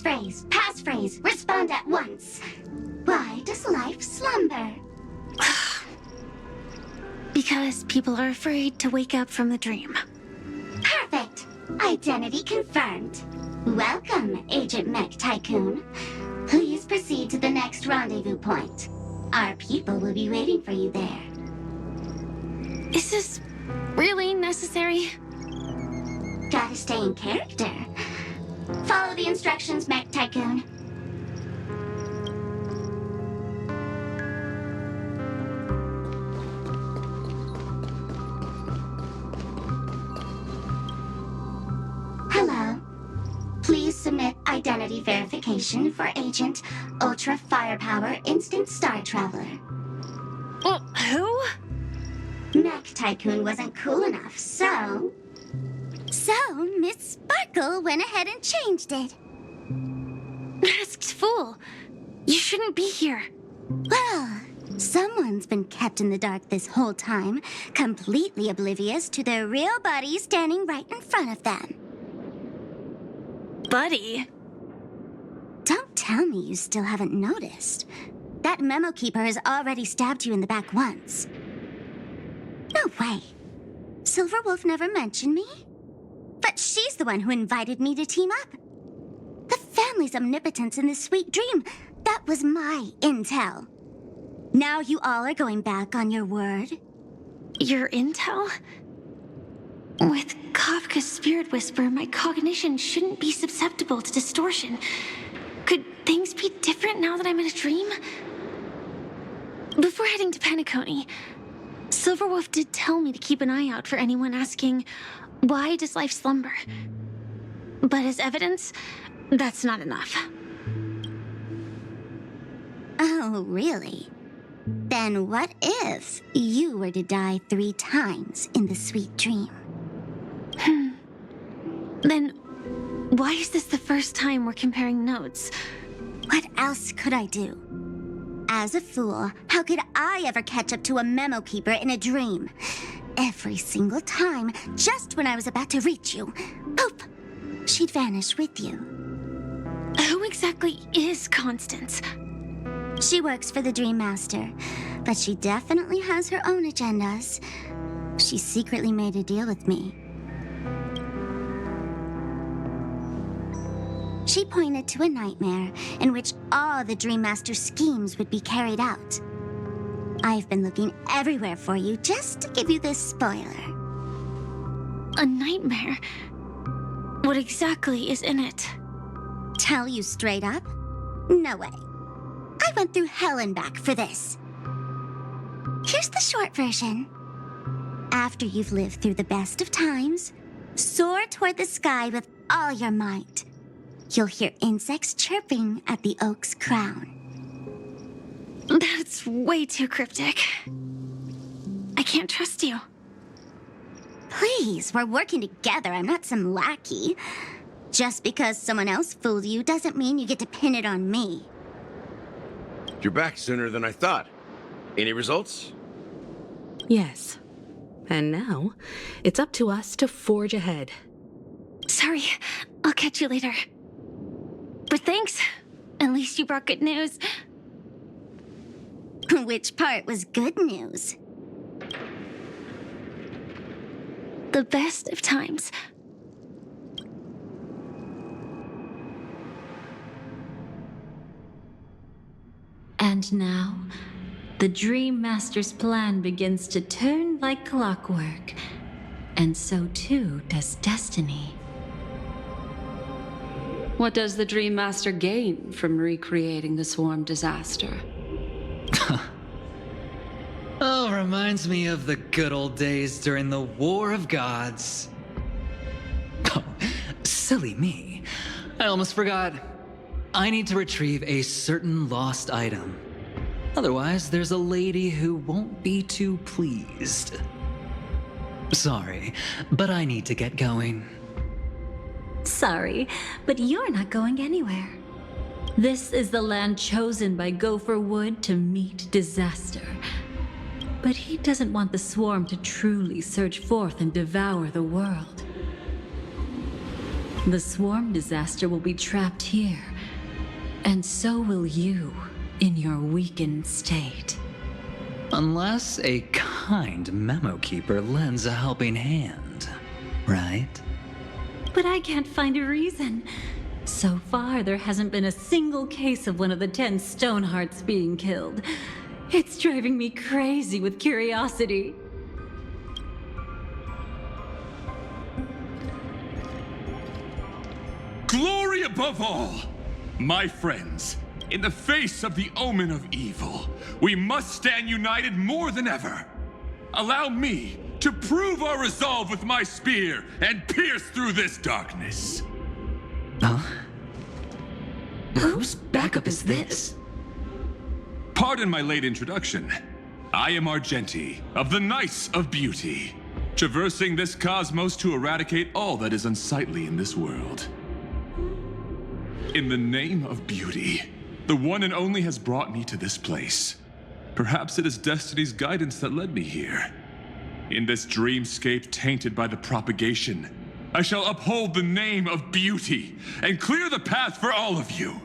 passphrase, respond at once. Why does life slumber? Because people are afraid to wake up from the dream. Perfect. Identity confirmed. Welcome, Agent Mech Tycoon. Please proceed to the next rendezvous point. Our people will be waiting for you there. Is this really necessary? Gotta stay in character. Follow the instructions, Mech Tycoon. Hello. Please submit identity verification for Agent Ultra Firepower Instant Star Traveler. Who? Mech Tycoon wasn't cool enough, so Miss Sparkle went ahead and changed it. Masked fool. You shouldn't be here. Well, someone's been kept in the dark this whole time, completely oblivious to their real body standing right in front of them. Buddy. Don't tell me you still haven't noticed. That memo keeper has already stabbed you in the back once. No way. Silverwolf never mentioned me? But she's the one who invited me to team up. The family's omnipotence in this sweet dream, that was my intel. Now you all are going back on your word? Your intel? With Kafka's spirit whisper, my cognition shouldn't be susceptible to distortion. Could things be different now that I'm in a dream? Before heading to Penacony, Silverwolf did tell me to keep an eye out for anyone asking, why does life slumber? But as evidence, that's not enough. Oh, really? Then what if you were to die 3 times in the sweet dream? Then why is this the first time we're comparing notes? What else could I do? As a fool, how could I ever catch up to a memo keeper in a dream? Every single time, just when I was about to reach you, poof, she'd vanish with you. Who exactly is Constance? She works for the Dream Master, but she definitely has her own agendas. She secretly made a deal with me. She pointed to a nightmare in which all the Dream Master's schemes would be carried out. I've been looking everywhere for you just to give you this spoiler. A nightmare? What exactly is in it? Tell you straight up? No way. I went through hell and back for this. Here's the short version. After you've lived through the best of times, soar toward the sky with all your might. You'll hear insects chirping at the oak's crown. That's way too cryptic. I can't trust you. Please, we're working together. I'm not some lackey. Just because someone else fooled you doesn't mean you get to pin it on me. You're back sooner than I thought. Any results? Yes. And now, it's up to us to forge ahead. Sorry, I'll catch you later. But thanks. At least you brought good news. Which part was good news? The best of times. And now, the Dream Master's plan begins to turn like clockwork. And so too does destiny. What does the Dream Master gain from recreating the swarm disaster? Oh, reminds me of the good old days during the War of Gods. Oh, silly me. I almost forgot. I need to retrieve a certain lost item. Otherwise, there's a lady who won't be too pleased. Sorry, but I need to get going. Sorry, but you're not going anywhere. This is the land chosen by Gopher Wood to meet disaster. But he doesn't want the swarm to truly surge forth and devour the world. The swarm disaster will be trapped here, And so will you, in your weakened state. Unless a kind memo keeper lends a helping hand, right? But I can't find a reason. So far, there hasn't been a single case of one of the 10 Stonehearts being killed. It's driving me crazy with curiosity. Glory above all! My friends, in the face of the omen of evil, we must stand united more than ever. Allow me to prove our resolve with my spear and pierce through this darkness. Huh? Whose backup is this? Pardon my late introduction. I am Argenti, of the Knights of Beauty, traversing this cosmos to eradicate all that is unsightly in this world. In the name of beauty, the one and only has brought me to this place. Perhaps it is destiny's guidance that led me here. In this dreamscape tainted by the propagation, I shall uphold the name of beauty and clear the path for all of you.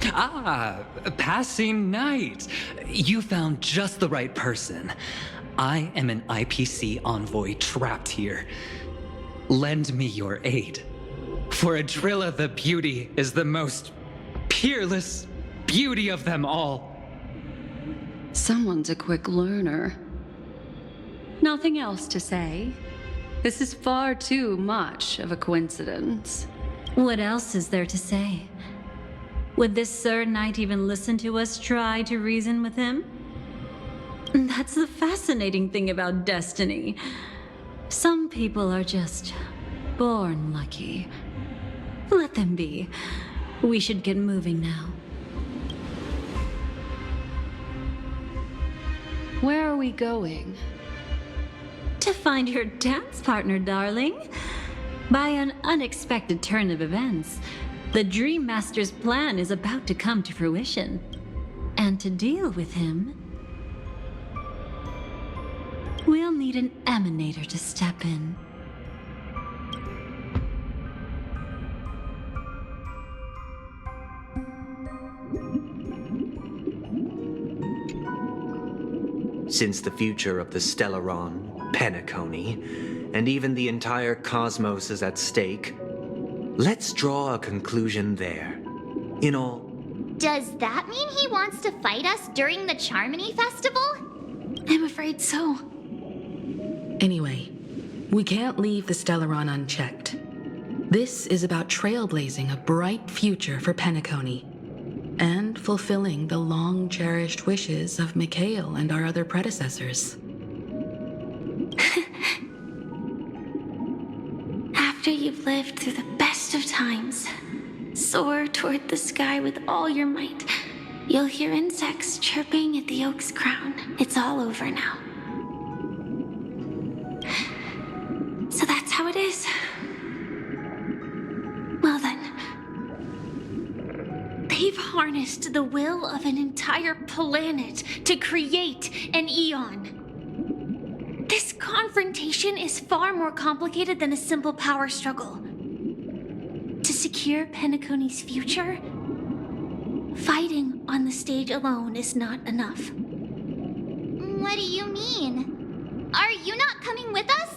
Ah, passing knight. You found just the right person. I am an IPC envoy trapped here. Lend me your aid. For Adrilla the Beauty is the most peerless beauty of them all. Someone's a quick learner. Nothing else to say. This is far too much of a coincidence. What else is there to say? Would this Sir Knight even listen to us try to reason with him? That's the fascinating thing about destiny. Some people are just born lucky. Let them be. We should get moving now. Where are we going? To find your dance partner, darling. By an unexpected turn of events, the Dream Master's plan is about to come to fruition. And to deal with him, we'll need an emanator to step in. Since the future of the Stellaron, Penacony, and even the entire cosmos is at stake, let's draw a conclusion there. In all, Does that mean he wants to fight us during the Charmony Festival? I'm afraid so. Anyway, we can't leave the Stellaron unchecked. This is about trailblazing a bright future for Penacony, and fulfilling the long-cherished wishes of Mikhail and our other predecessors. After you've lived through the best of times, soar toward the sky with all your might. You'll hear insects chirping at the oak's crown. It's all over now. So that's how it is. Well then. They've harnessed the will of an entire planet to create an Eon. This confrontation is far more complicated than a simple power struggle. To secure Penacony's future, fighting on the stage alone is not enough. What do you mean? Are you not coming with us?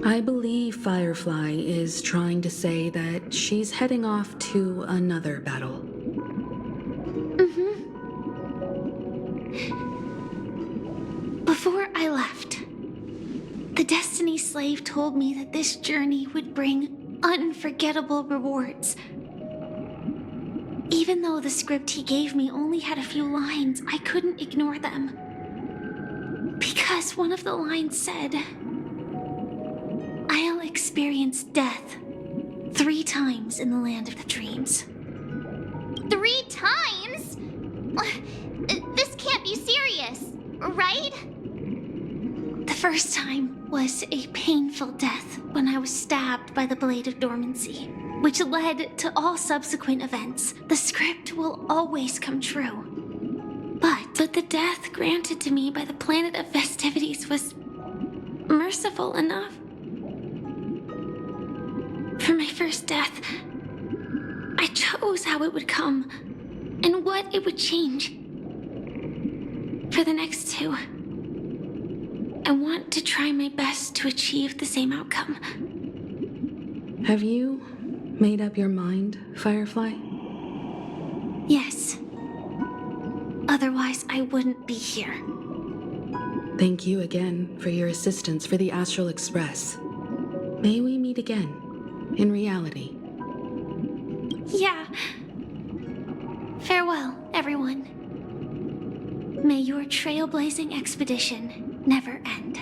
I believe Firefly is trying to say that she's heading off to another battle. Before I left, the Destiny Slave told me that this journey would bring unforgettable rewards. Even though the script he gave me only had a few lines, I couldn't ignore them. Because one of the lines said, I'll experience death 3 times in the land of the dreams. 3 times? This can't be serious, right? The first time was a painful death when I was stabbed by the Blade of Dormancy, which led to all subsequent events. The script will always come true. But the death granted to me by the planet of festivities was merciful enough. For my first death, I chose how it would come and what it would change. For the next two, I want to try my best to achieve the same outcome. Have you made up your mind, Firefly? Yes. Otherwise, I wouldn't be here. Thank you again for your assistance for the Astral Express. May we meet again, in reality. Yeah. Farewell, everyone. May your trailblazing expedition never end.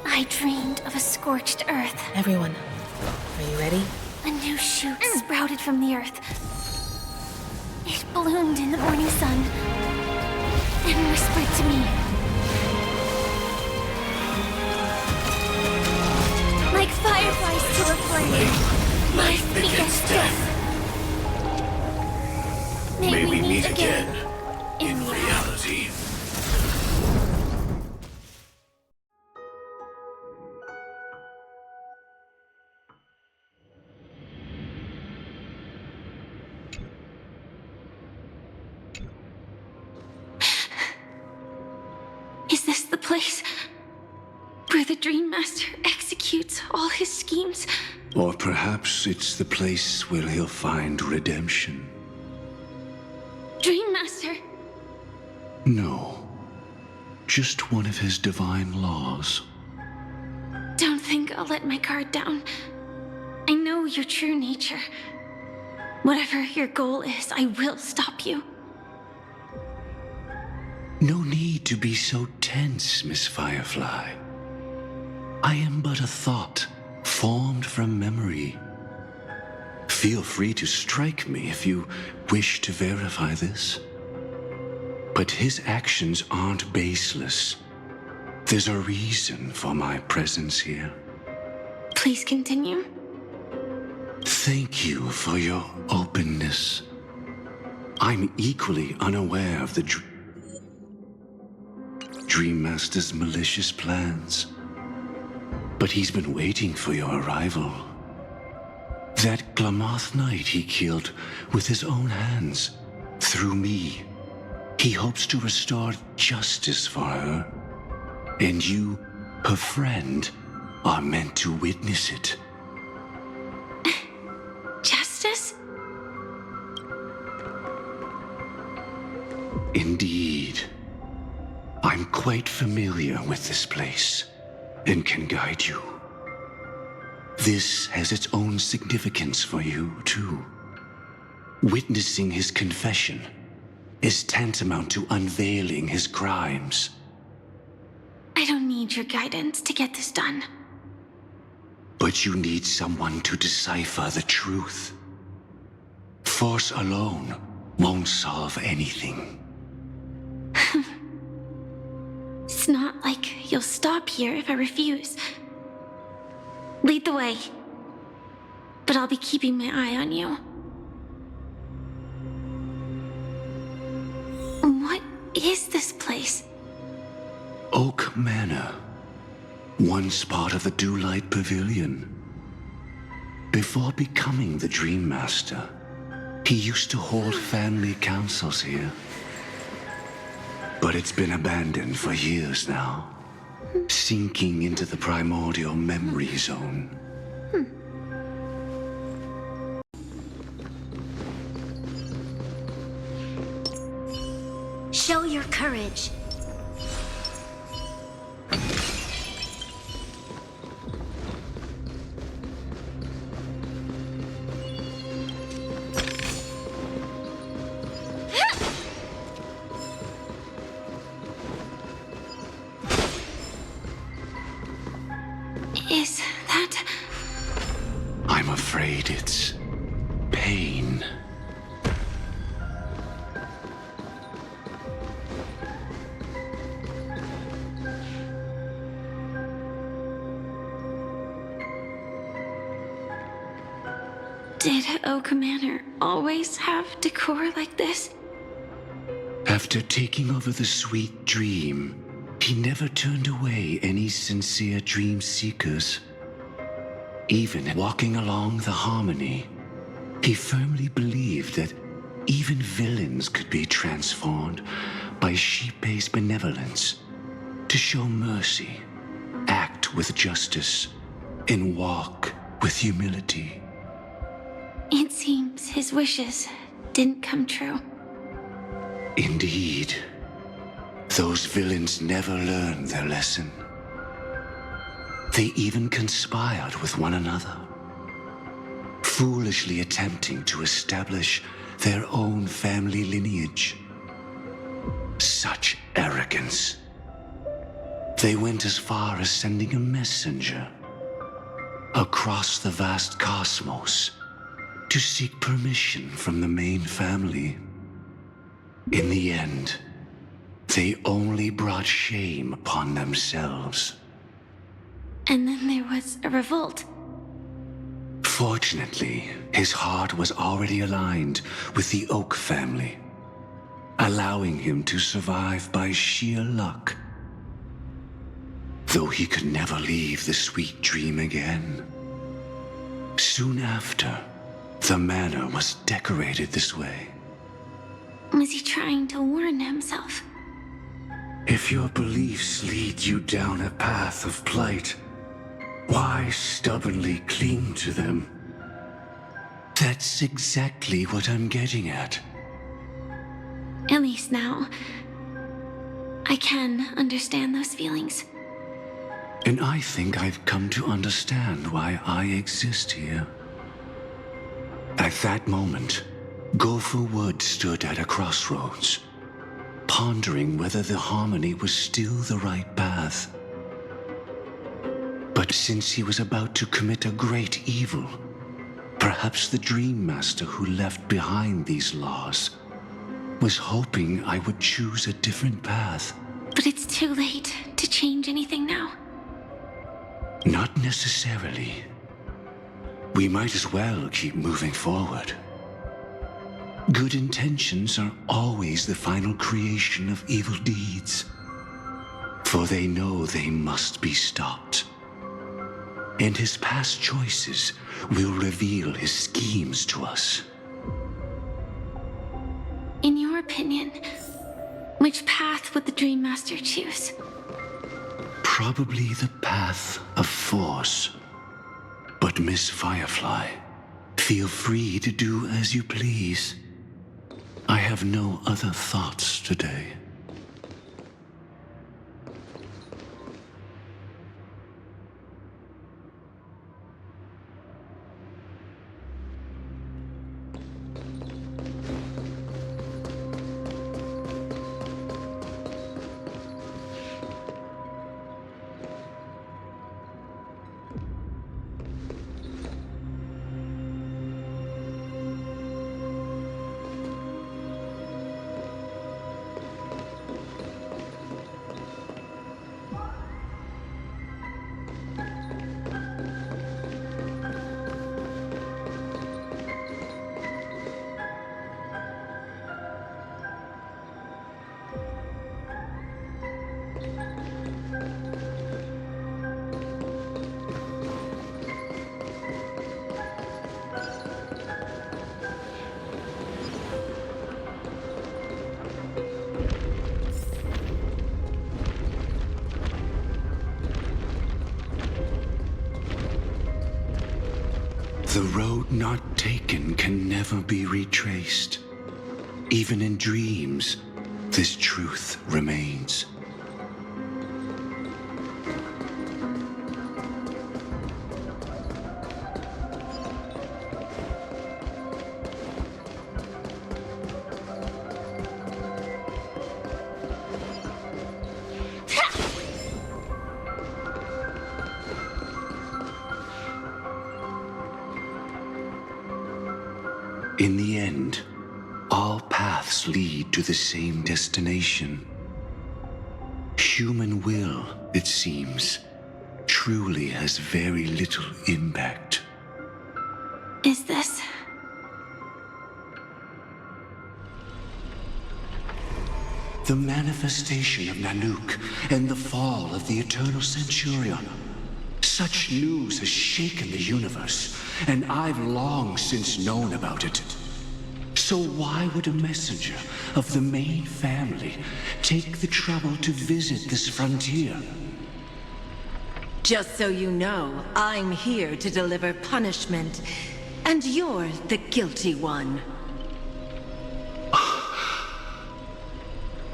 I dreamed of a scorched earth. Everyone, are you ready? A new shoot sprouted from the earth. It bloomed in the morning sun and whispered to me. Like fireflies to a flame, life begets death. May we meet again in reality. Is this the place where the Dream Master executes all his schemes? Or perhaps it's the place where he'll find redemption. Dream Master? No. Just one of his divine laws. Don't think I'll let my guard down. I know your true nature. Whatever your goal is, I will stop you. No need to be so tense, Miss Firefly. I am but a thought, formed from memory. Feel free to strike me if you wish to verify this. But his actions aren't baseless. There's a reason for my presence here. Please continue. Thank you for your openness. I'm equally unaware of the Dream Master's malicious plans. But he's been waiting for your arrival. That Glamoth Knight he killed with his own hands, through me. He hopes to restore justice for her. And you, her friend, are meant to witness it. Justice? Indeed. I'm quite familiar with this place, and can guide you. This has its own significance for you, too. Witnessing his confession is tantamount to unveiling his crimes. I don't need your guidance to get this done. But you need someone to decipher the truth. Force alone won't solve anything. It's not like you'll stop here if I refuse. Lead the way. But I'll be keeping my eye on you. What is this place? Oak Manor, once part of the Dewlight Pavilion. Before becoming the Dream Master, he used to hold family councils here. But it's been abandoned for years now, sinking into the primordial memory zone. Show your courage. Is that... I'm afraid it's pain. Did Oak Manor always have decor like this? After taking over the sweet dream, he never turned away any sincere dream seekers. Even walking along the harmony, he firmly believed that even villains could be transformed by Shippei's benevolence to show mercy, act with justice, and walk with humility. It seems his wishes didn't come true. Indeed, those villains never learned their lesson. They even conspired with one another, foolishly attempting to establish their own family lineage. Such arrogance. They went as far as sending a messenger across the vast cosmos to seek permission from the main family. In the end, they only brought shame upon themselves. And then there was a revolt. Fortunately, his heart was already aligned with the Oak family, allowing him to survive by sheer luck. Though he could never leave the sweet dream again. Soon after, the manor was decorated this way. Was he trying to warn himself? If your beliefs lead you down a path of plight, why stubbornly cling to them? That's exactly what I'm getting at. At least now, I can understand those feelings. And I think I've come to understand why I exist here. At that moment, Gopher Wood stood at a crossroads, pondering whether the harmony was still the right path. But since he was about to commit a great evil, perhaps the Dream Master who left behind these laws was hoping I would choose a different path. But it's too late to change anything now. Not necessarily. We might as well keep moving forward. Good intentions are always the final creation of evil deeds, for they know they must be stopped. And his past choices will reveal his schemes to us. In your opinion, which path would the Dream Master choose? Probably the path of force. But Miss Firefly, feel free to do as you please. I have no other thoughts today. The road not taken can never be retraced. Even in dreams, this truth remains. In the end, all paths lead to the same destination. Human will, it seems, truly has very little impact. Is this... The manifestation of Nanook and the fall of the Eternal Centurion. Such news has shaken the universe, and I've long since known about it. So why would a messenger of the main family take the trouble to visit this frontier? Just so you know, I'm here to deliver punishment, and you're the guilty one.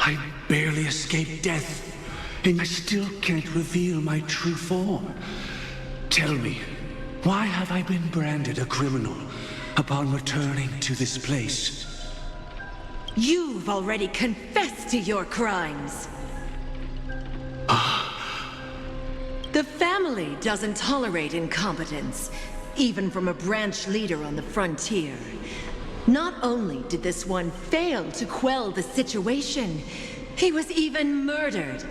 I barely escaped death, and I still can't reveal my true form. Tell me, why have I been branded a criminal upon returning to this place? You've already confessed to your crimes. The family doesn't tolerate incompetence, even from a branch leader on the frontier. Not only did this one fail to quell the situation, he was even murdered.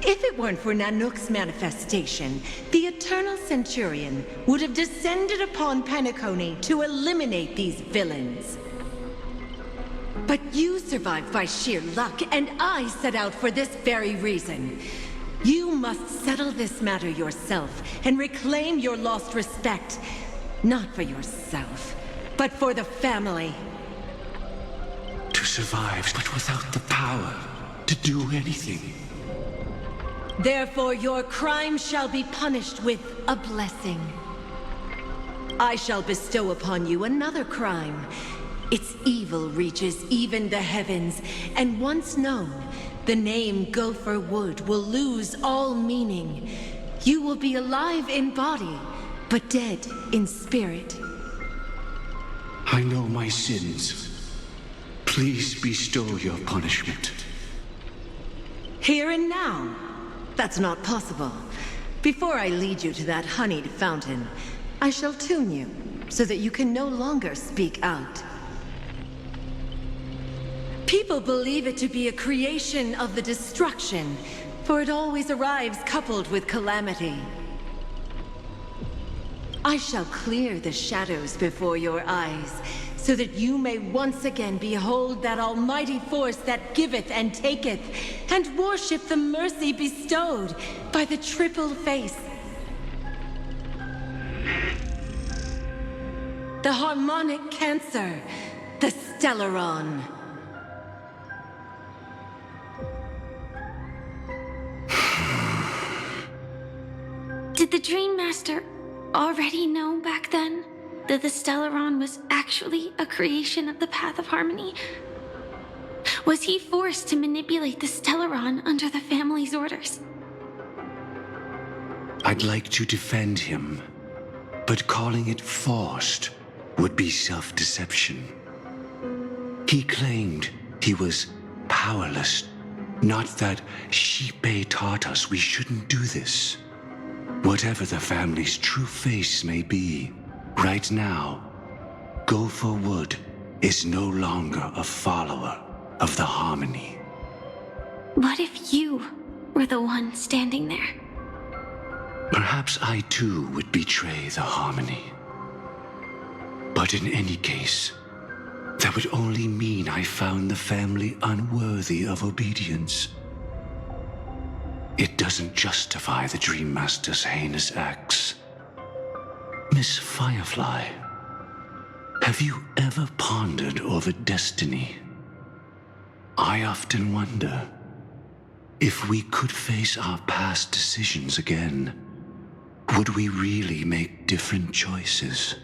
If it weren't for Nanook's manifestation, the Eternal Centurion would have descended upon Penacony to eliminate these villains. But you survived by sheer luck, and I set out for this very reason. You must settle this matter yourself and reclaim your lost respect. Not for yourself, but for the family. To survive, but without the power to do anything. Therefore, your crime shall be punished with a blessing. I shall bestow upon you another crime. Its evil reaches even the heavens, and once known, the name Gopher Wood will lose all meaning. You will be alive in body, but dead in spirit. I know my sins. Please bestow your punishment. Here and now? That's not possible. Before I lead you to that honeyed fountain, I shall tune you, so that you can no longer speak out. People believe it to be a creation of the destruction, for it always arrives coupled with calamity. I shall clear the shadows before your eyes, so that you may once again behold that almighty force that giveth and taketh, and worship the mercy bestowed by the triple face. The harmonic cancer, the Stellaron. Did the Dream Master already know back then that the Stellaron was actually a creation of the Path of Harmony? Was he forced to manipulate the Stellaron under the family's orders? I'd like to defend him, but calling it forced would be self-deception. He claimed he was powerless, not that Xipe taught us we shouldn't do this. Whatever the family's true face may be, right now, Gopher Wood is no longer a follower of the Harmony. What if you were the one standing there? Perhaps I too would betray the Harmony. But in any case, that would only mean I found the family unworthy of obedience. It doesn't justify the Dream Master's heinous acts. Miss Firefly, have you ever pondered over destiny? I often wonder if we could face our past decisions again, would we really make different choices?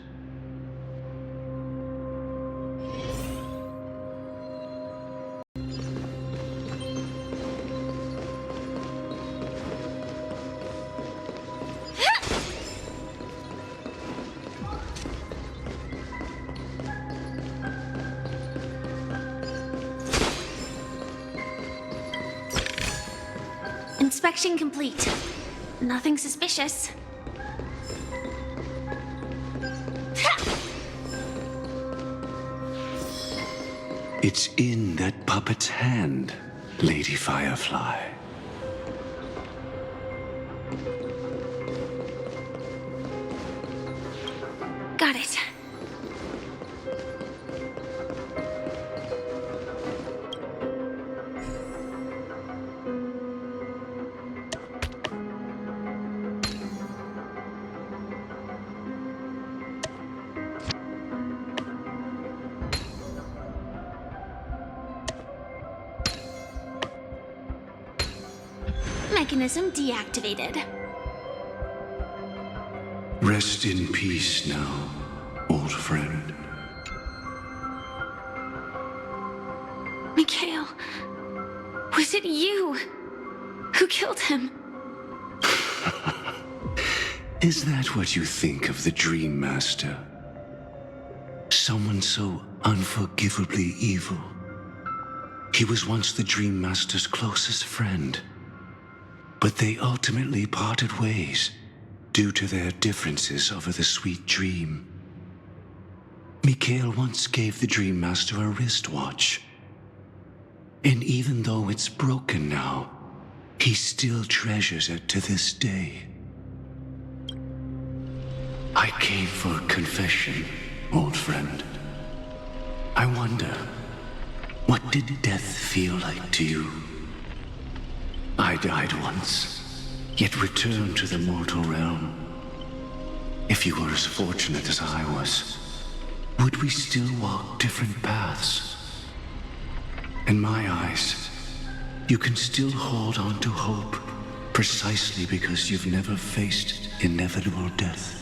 Inspection complete. Nothing suspicious. It's in that puppet's hand, Lady Firefly. Got it. mechanism deactivated. Rest in peace now, old friend. Mikhail, was it you who killed him? Is that what you think of the Dream Master? Someone so unforgivably evil. He was once the Dream Master's closest friend, but they ultimately parted ways due to their differences over the sweet dream. Mikhail once gave the Dream Master a wristwatch, and even though it's broken now, he still treasures it to this day. I came for confession, old friend. I wonder, what did death feel like to you? I died once, yet returned to the mortal realm. If you were as fortunate as I was, would we still walk different paths? In my eyes, you can still hold on to hope precisely because you've never faced inevitable death.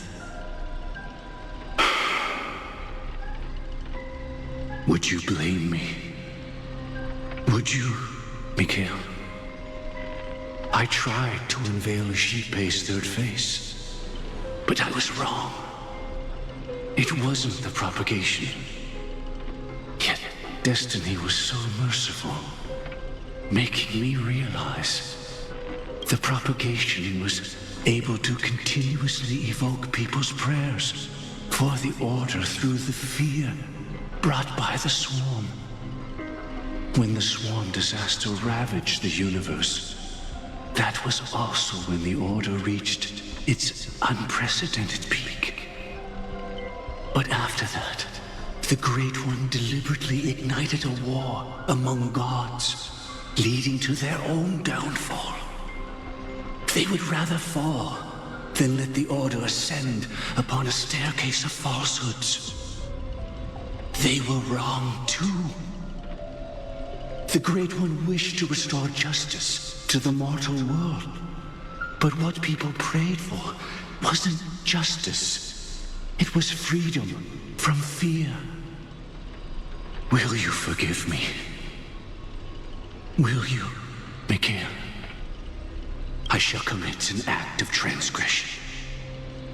Would you blame me? Would you, Mikhail? I tried to unveil a sheep-paced third face, but I was wrong. It wasn't the propagation. Yet destiny was so merciful, making me realize the propagation was able to continuously evoke people's prayers for the Order through the fear brought by the swarm. When the swarm disaster ravaged the universe, that was also when the Order reached its unprecedented peak. But after that, the Great One deliberately ignited a war among gods, leading to their own downfall. They would rather fall than let the Order ascend upon a staircase of falsehoods. They were wrong too. The Great One wished to restore justice to the mortal world. But what people prayed for wasn't justice. It was freedom from fear. Will you forgive me? Will you, Mikhail? I shall commit an act of transgression,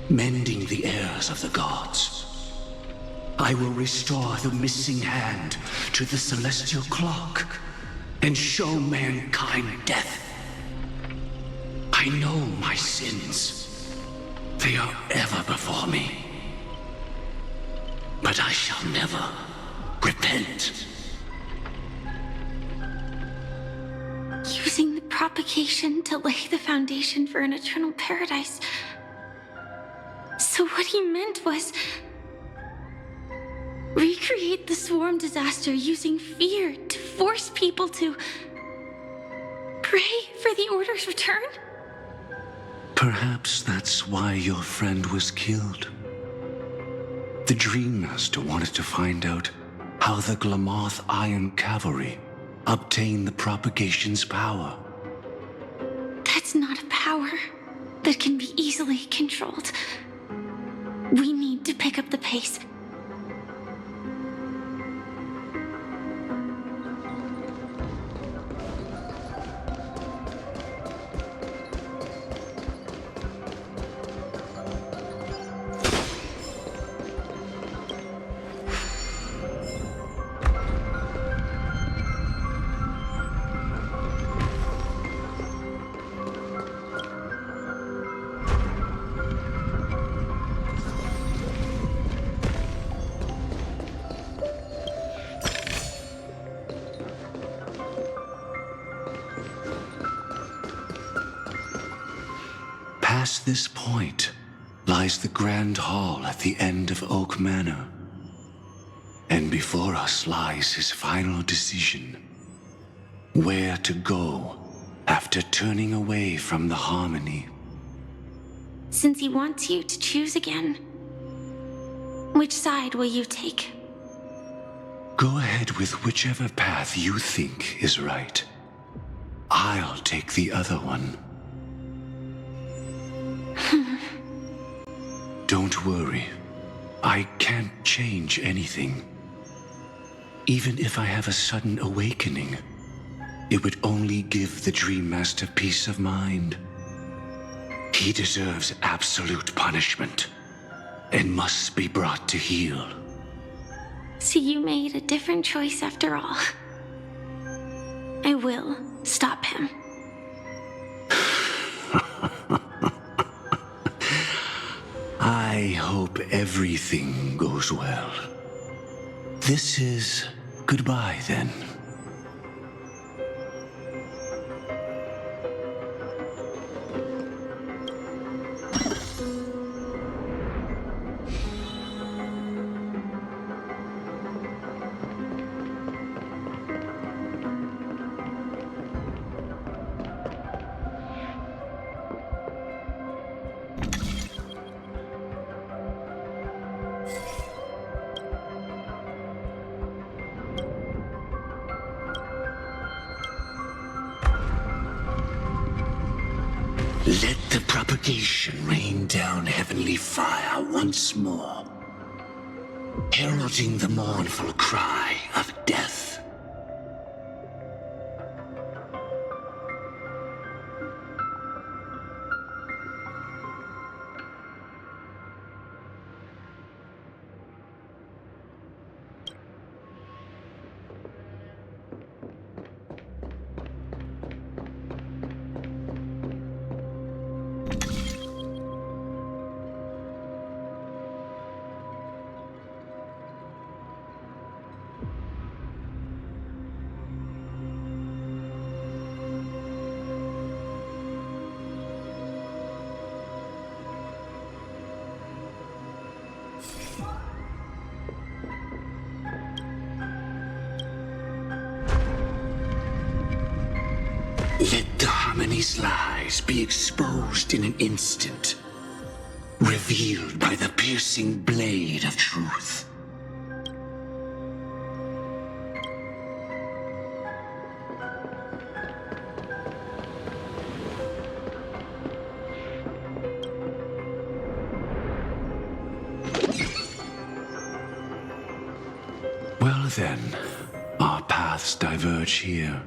mending the errors of the gods. I will restore the missing hand to the celestial clock and show mankind death. I know my sins. They are ever before me. But I shall never repent. Using the propagation to lay the foundation for an eternal paradise. So what he meant was recreate the swarm disaster using fear to force people to pray for the Order's return? Perhaps that's why your friend was killed. The Dream Master wanted to find out how the Glamoth Iron Cavalry obtained the propagation's power. That's not a power that can be easily controlled. We need to pick up the pace. Past this point lies the Grand Hall at the end of Oak Manor. And before us lies his final decision. Where to go after turning away from the Harmony. Since he wants you to choose again, which side will you take? Go ahead with whichever path you think is right. I'll take the other one. don't worry. I can't change anything. Even if I have a sudden awakening, it would only give the Dream Master peace of mind. He deserves absolute punishment and must be brought to heel. So you made a different choice after all. I will stop him. I hope everything goes well. This is goodbye, then. Let the propagation rain down heavenly fire once more, heralding the mournful cry of death. Let the Harmony's lies be exposed in an instant, revealed by the piercing blade of truth. Well then, our paths diverge here.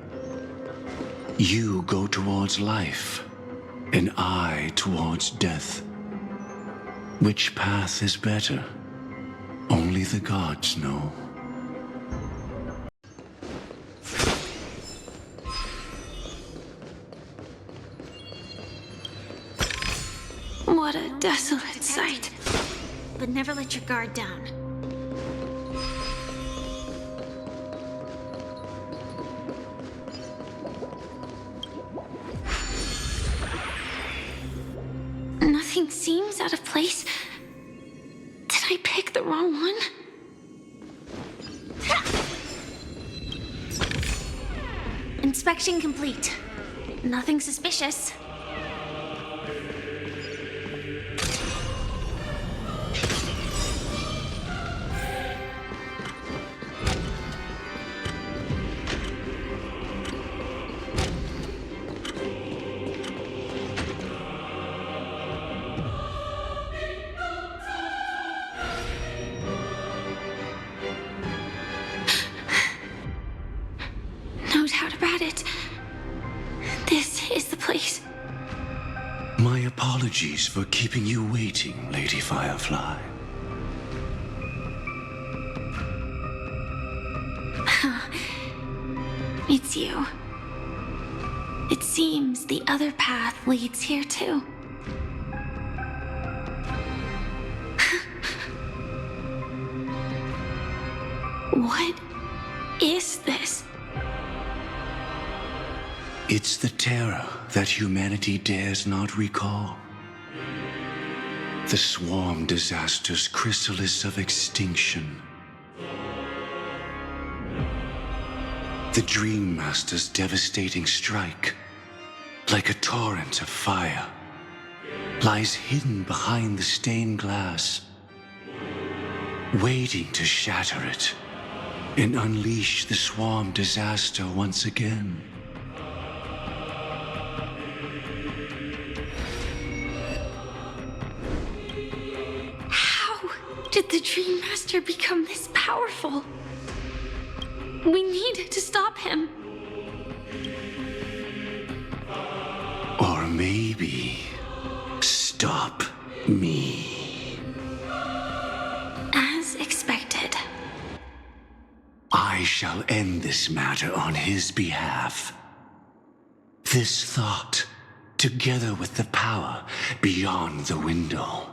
You go towards life, and I towards death. Which path is better? Only the gods know. What a desolate sight. But never let your guard down. Nothing seems out of place. Did I pick the wrong one? Inspection complete. Nothing suspicious. No doubt about it. This is the place. My apologies for keeping you waiting, Lady Firefly. It's you. It seems the other path leads here too. What is this? It's the terror that humanity dares not recall. The swarm disaster's chrysalis of extinction. The Dream Master's devastating strike, like a torrent of fire, lies hidden behind the stained glass, waiting to shatter it and unleash the swarm disaster once again. Dream Master become this powerful? We need to stop him. Or maybe stop me. As expected. I shall end this matter on his behalf. This thought, together with the power beyond the window,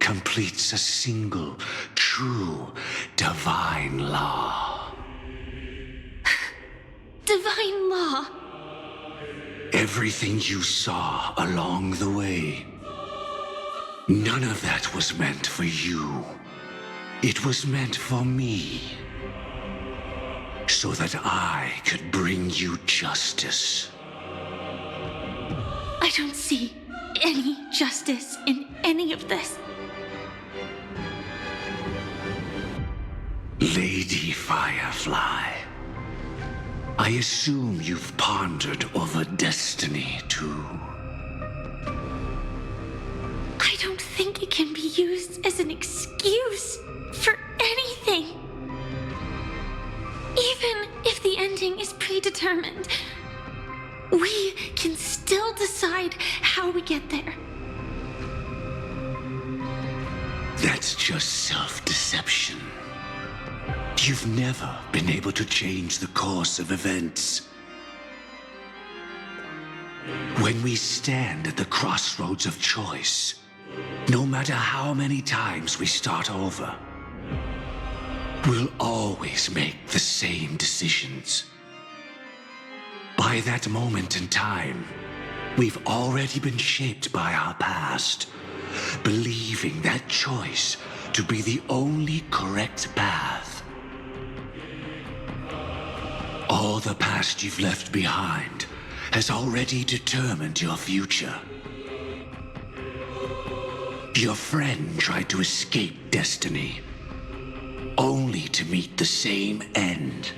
completes a single, true, divine law. Divine law. Everything you saw along the way, none of that was meant for you. It was meant for me. So that I could bring you justice. I don't see any justice in any of this. Lady Firefly, I assume you've pondered over destiny too. I don't think it can be used as an excuse for anything. Even if the ending is predetermined, we can still decide how we get there. That's just self-deception. You've never been able to change the course of events. When we stand at the crossroads of choice, no matter how many times we start over, we'll always make the same decisions. By that moment in time, we've already been shaped by our past, believing that choice to be the only correct path. All the past you've left behind has already determined your future. Your friend tried to escape destiny, only to meet the same end.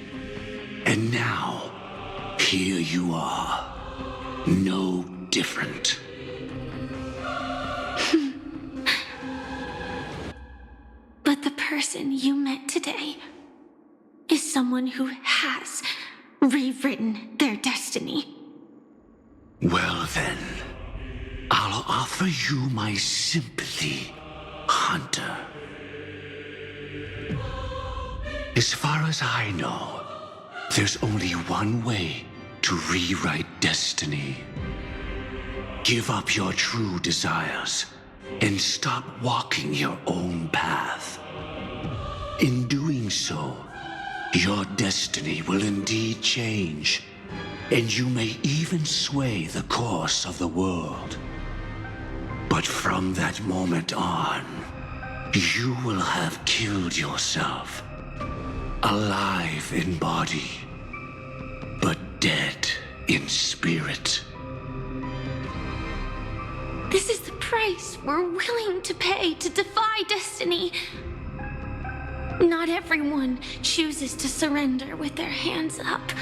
And now, here you are, no different. But the person you met today is someone who has rewritten their destiny. Well then, I'll offer you my sympathy, Hunter. As far as I know, there's only one way to rewrite destiny. Give up your true desires and stop walking your own path. In doing so, your destiny will indeed change, and you may even sway the course of the world. But from that moment on, you will have killed yourself. Alive in body, but dead in spirit. This is the price we're willing to pay to defy destiny. Not everyone chooses to surrender with their hands up.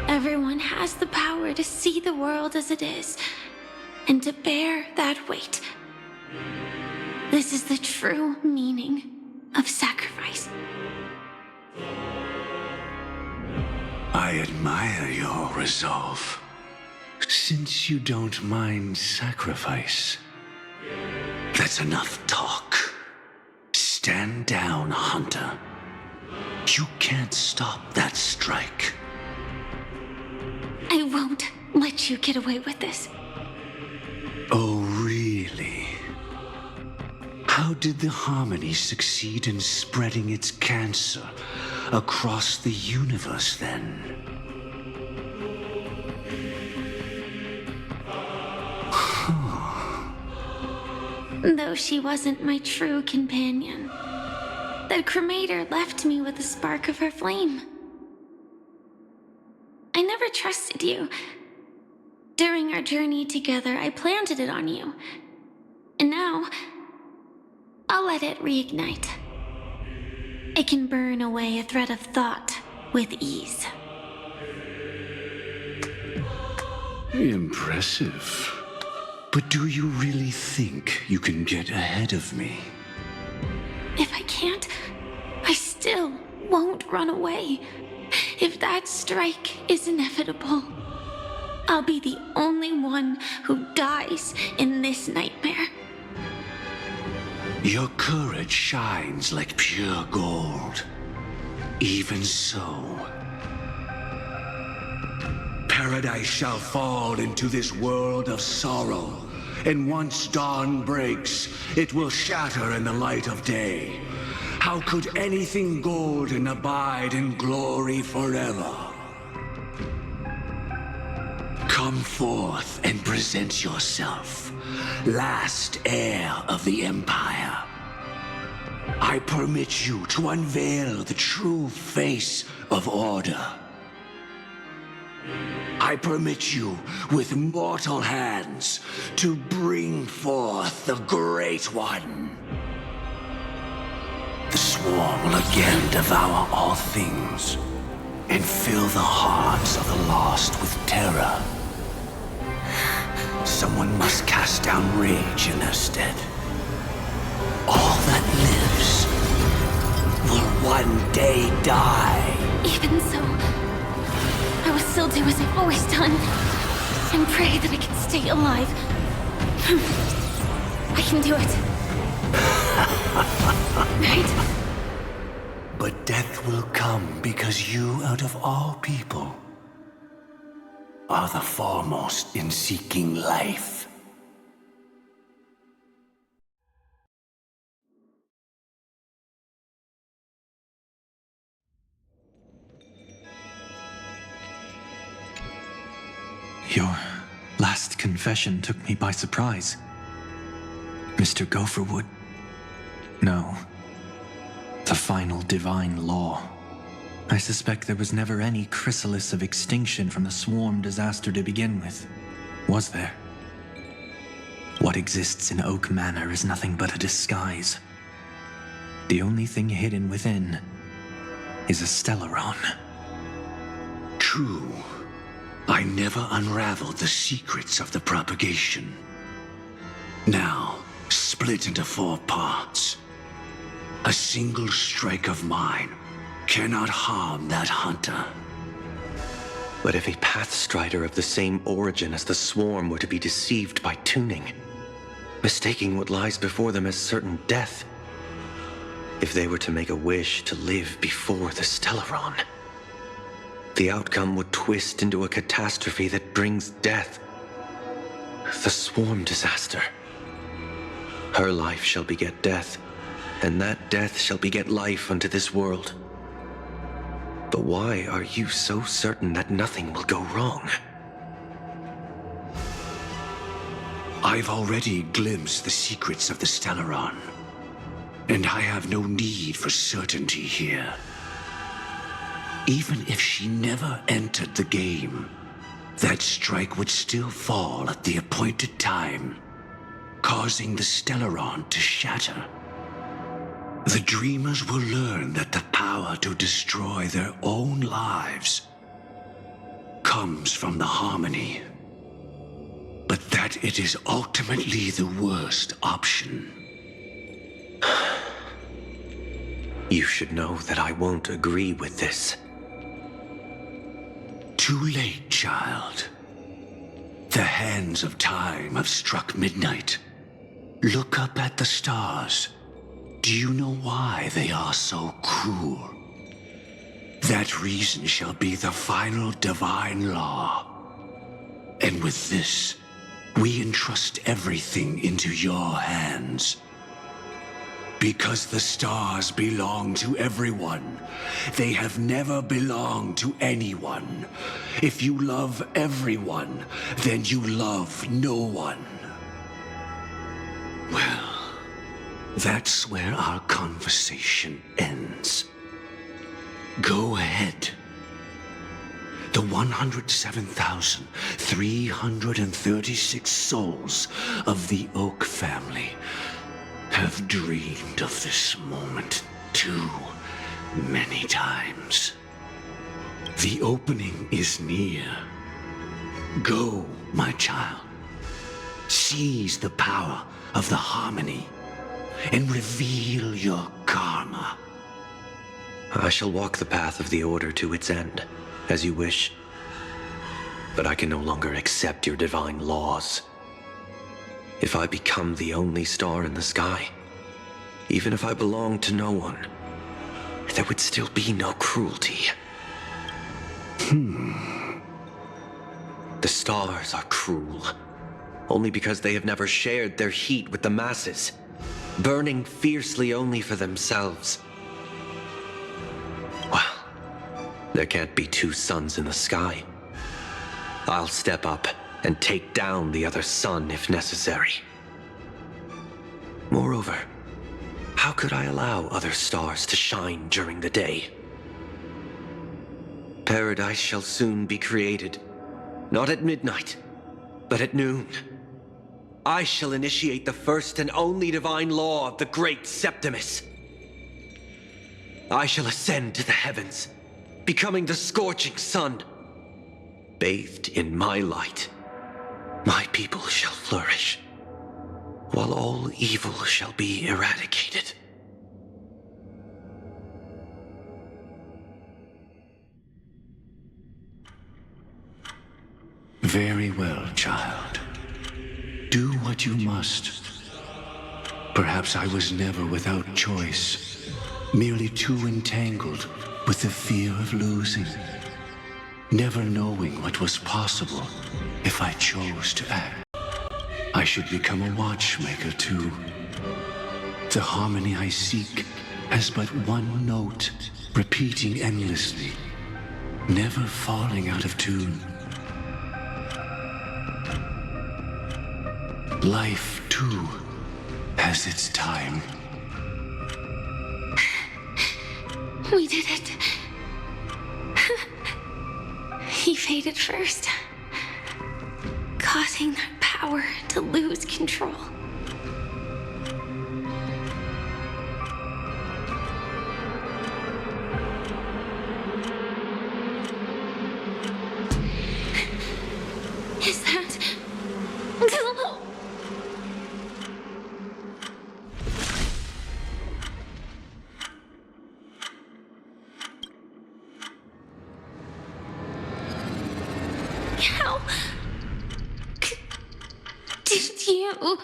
Everyone has the power to see the world as it is, and to bear that weight. This is the true meaning of sacrifice. I admire your resolve, since you don't mind sacrifice. That's enough talk. Stand down, Hunter. You can't stop that strike. I won't let you get away with this. Oh, really? How did the Harmony succeed in spreading its cancer across the universe, then? Though she wasn't my true companion, that cremator left me with a spark of her flame. I never trusted you. During our journey together, I planted it on you. And now, I'll let it reignite. It can burn away a thread of thought with ease. Impressive. But do you really think you can get ahead of me? If I can't, I still won't run away. If that strike is inevitable, I'll be the only one who dies in this nightmare. Your courage shines like pure gold. Even so, paradise shall fall into this world of sorrow, and once dawn breaks, it will shatter in the light of day. How could anything golden abide in glory forever? Come forth and present yourself, last heir of the Empire. I permit you to unveil the true face of order. I permit you, with mortal hands, to bring forth the Great One. The swarm will again devour all things, and fill the hearts of the lost with terror. Someone must cast down rage in their stead. All that lives will one day die. Even so, I will still do as I've always done, and pray that I can stay alive. I can do it. Right? But death will come because you, out of all people, are the foremost in seeking life. Your last confession took me by surprise. Mr. Gopherwood. No. The final divine law. I suspect there was never any chrysalis of extinction from the swarm disaster to begin with. Was there? What exists in Oak Manor is nothing but a disguise. The only thing hidden within is a Stellaron. True. I never unraveled the secrets of the propagation. Now, split into 4 parts. A single strike of mine cannot harm that hunter. But if a Pathstrider of the same origin as the Swarm were to be deceived by tuning, mistaking what lies before them as certain death, if they were to make a wish to live before the Stellaron, the outcome would twist into a catastrophe that brings death. The Swarm disaster. Her life shall beget death, and that death shall beget life unto this world. But why are you so certain that nothing will go wrong? I've already glimpsed the secrets of the Stellaron, and I have no need for certainty here. Even if she never entered the game, that strike would still fall at the appointed time, causing the Stellaron to shatter. The dreamers will learn that the power to destroy their own lives comes from the harmony, but that it is ultimately the worst option. You should know that I won't agree with this. Too late, child. The hands of time have struck midnight. Look up at the stars. Do you know why they are so cruel? That reason shall be the final divine law. And with this, we entrust everything into your hands. Because the stars belong to everyone. They have never belonged to anyone. If you love everyone, then you love no one. Well, that's where our conversation ends. Go ahead. The 107,336 souls of the Oak family have dreamed of this moment too many times. The opening is near. Go, my child. Seize the power of the harmony and reveal your karma. I shall walk the path of the Order to its end, as you wish. But I can no longer accept your divine laws. If I become the only star in the sky, even if I belong to no one, there would still be no cruelty. The stars are cruel, only because they have never shared their heat with the masses, burning fiercely only for themselves. Well, there can't be two suns in the sky. I'll step up and take down the other sun if necessary. Moreover, how could I allow other stars to shine during the day? Paradise shall soon be created, not at midnight, but at noon. I shall initiate the first and only divine law of the great Septimus. I shall ascend to the heavens, becoming the scorching sun. Bathed in my light, my people shall flourish, while all evil shall be eradicated. Very well, child. Do what you must. Perhaps I was never without choice, merely too entangled with the fear of losing, never knowing what was possible if I chose to act. I should become a watchmaker too. The harmony I seek has but one note, repeating endlessly, never falling out of tune. Life, too, has its time. We did it. He faded first, causing their power to lose control. Is that... How did you...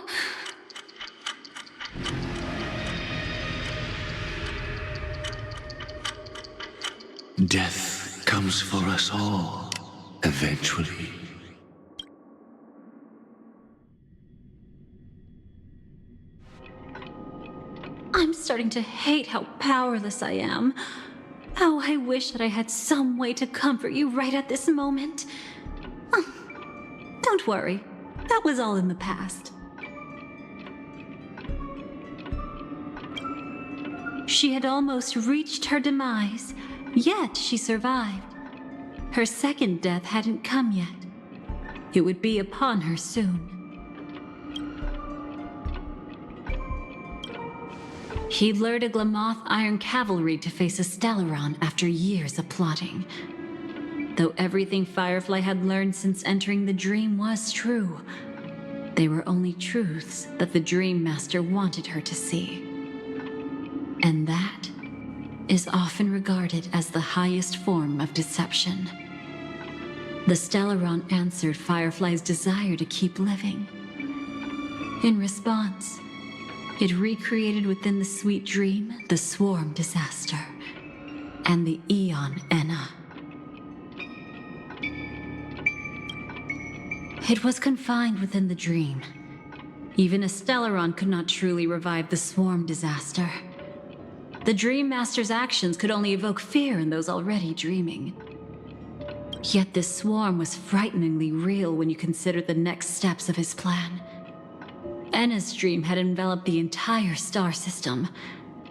Death comes for us all, eventually. I'm starting to hate how powerless I am. How I wish that I had some way to comfort you right at this moment. Oh, don't worry. That was all in the past. She had almost reached her demise, yet she survived. Her second death hadn't come yet. It would be upon her soon. He lured a Glamoth Iron Cavalry to face a Stellaron after years of plotting. Though everything Firefly had learned since entering the dream was true, they were only truths that the Dream Master wanted her to see. And that is often regarded as the highest form of deception. The Stellaron answered Firefly's desire to keep living. In response, it recreated within the sweet dream the Swarm disaster and the Eon Enna. It was confined within the dream. Even a Stellaron could not truly revive the Swarm disaster. The Dream Master's actions could only evoke fear in those already dreaming. Yet this swarm was frighteningly real when you consider the next steps of his plan. Enna's dream had enveloped the entire star system,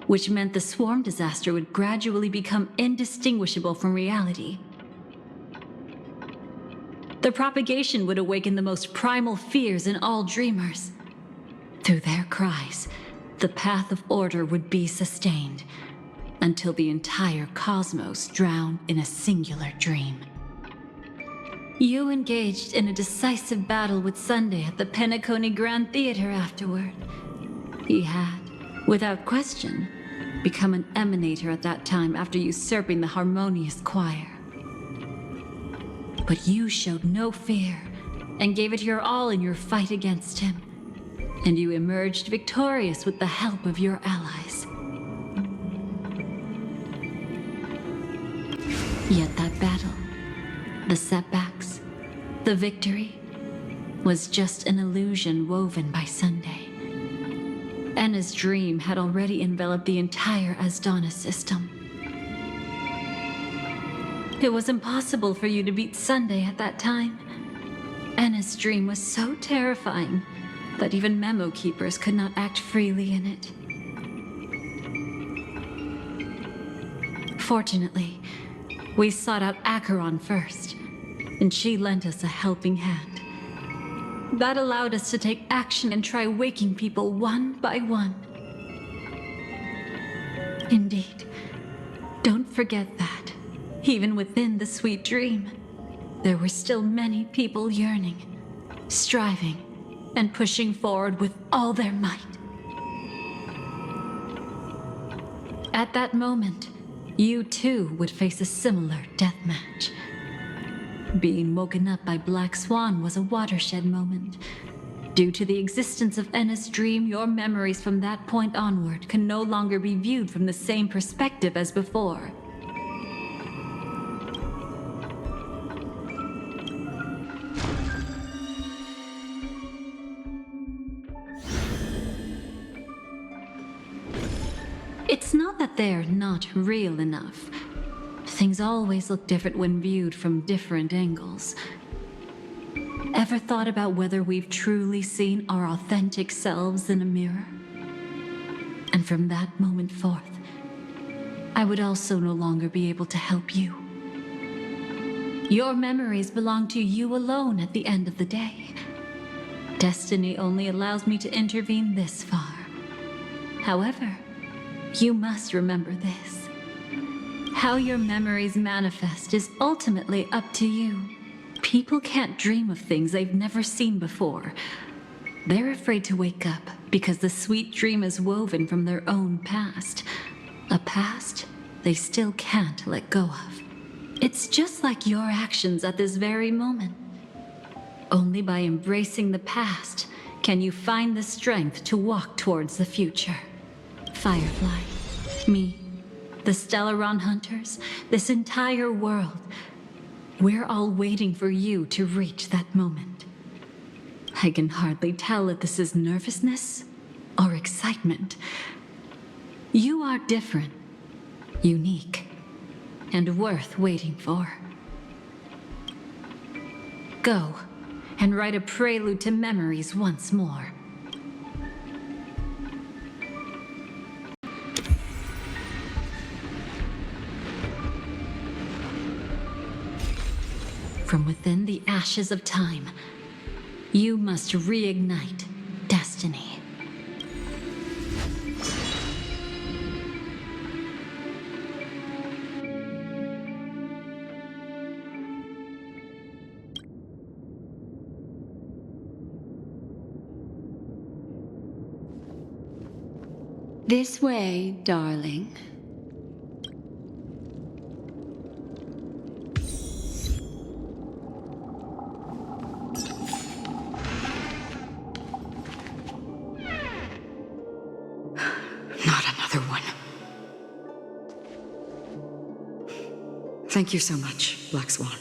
which meant the swarm disaster would gradually become indistinguishable from reality. The propagation would awaken the most primal fears in all dreamers. Through their cries, the path of order would be sustained, until the entire cosmos drowned in a singular dream. You engaged in a decisive battle with Sunday at the Penacony Grand Theater afterward. He had, without question, become an emanator at that time after usurping the harmonious choir. But you showed no fear and gave it your all in your fight against him. And you emerged victorious with the help of your allies. Yet that battle, the setbacks, the victory, was just an illusion woven by Sunday. Enna's dream had already enveloped the entire Asdana system. It was impossible for you to beat Sunday at that time. Enna's dream was so terrifying that even memo keepers could not act freely in it. Fortunately, we sought out Acheron first, and she lent us a helping hand. That allowed us to take action and try waking people one by one. Indeed, don't forget that, even within the sweet dream, there were still many people yearning, striving, and pushing forward with all their might. At that moment, you too would face a similar death match. Being woken up by Black Swan was a watershed moment. Due to the existence of Enna's dream, your memories from that point onward can no longer be viewed from the same perspective as before. It's not that they're not real enough. Things always look different when viewed from different angles. Ever thought about whether we've truly seen our authentic selves in a mirror? And from that moment forth, I would also no longer be able to help you. Your memories belong to you alone at the end of the day. Destiny only allows me to intervene this far. However, you must remember this. How your memories manifest is ultimately up to you. People can't dream of things they've never seen before. They're afraid to wake up because the sweet dream is woven from their own past. A past they still can't let go of. It's just like your actions at this very moment. Only by embracing the past can you find the strength to walk towards the future. Firefly, me, the Stellaron Hunters, this entire world, we're all waiting for you to reach that moment. I can hardly tell if this is nervousness or excitement. You are different, unique, and worth waiting for. Go and write a prelude to memories once more. From within the ashes of time, you must reignite destiny. This way, darling. Not another one. Thank you so much, Black Swan.